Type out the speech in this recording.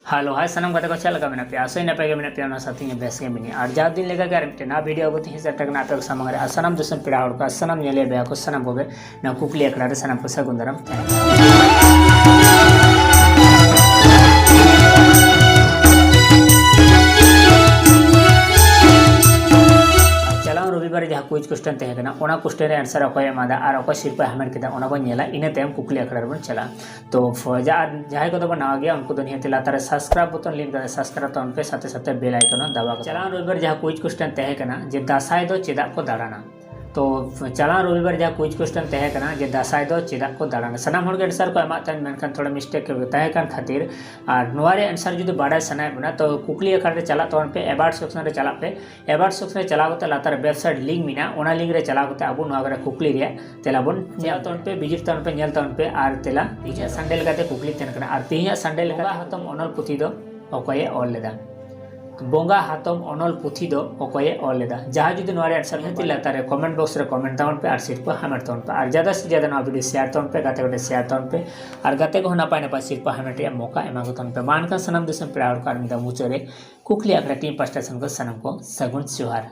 Hello hi सनम गाते को चल लगा मेना पे आसो इन पे मेना पे ना साथी बेस के मिनी और जा दिन लेगा गार मिटे वीडियो को तीन सेट ना पे सामने आ सनम दुसम पेड़ा और का सनम नेले बे को सनम को ना कुकली एकड़ा सनम को सगुंदरम रविवार जहाँ कुछ क्वेश्चन तहकना क्वेश्चन आंसर अकय एमादा और अकय सिरपा हामेट केदा ओना बन नेला इना तयम कुकली अखड़ा बन चला तो जहाँ को नवा गया उनको तो निहत लातारे सब्सक्राइब बटन लिंक कर सब्सक्राइब तौन पे साथे साथे बेल आइकन दबा चला रविवार जहाँ कुछ क्वेश्चन तहकना जे दासाय दो चेदा को दाड़ाना तो चला रविवार जहाँ कुछ क्वेश्चन तहकना जे दासाय दो चेदा को दाड़ाना सनाम हर आंसर को एमातन मेनखान थोड़ा मिस्टेक तहकन खातिर और नोरे आंसर जो बाड़ा सनाय बना तो कुकली अखड़ा चला तौन पे एबार्ट सेक्शन रे चला पे एबार्ट सेक्शन रे चला होता लातार वेबसाइट लिंक मिना ओना लिंक रे चला होता अब नोआ कुकली रे तेला बन नेल तौन पे विजिट तौन पे नेल तौन पे और तेला तीजा संडे लगाते कुकली तेन कना और तीजा संडे लगा हतम अनल पुथी दो अकये ऑल लेदा बोंगा हाथम अनल पुथी दो अकये ऑल लेदा जहाँ जुदी नोरे आंसर हेती लातारे कमेंट बॉक्स रे कमेंट तौन पे और सीट को हामेट तौन पे और ज़्यादा से ज़्यादा नोआ वीडियो शेयर तौन पे गाते को शेयर तौन पे और गाते को नपाय नपाय सीट को हामेट रे मौका एमा को तौन पे मानका सनम दिसम पेड़ा और कार मिदा मुचरे कुकली आकड़ा टीम पास्टा सन को सनम को सगुन जोहार।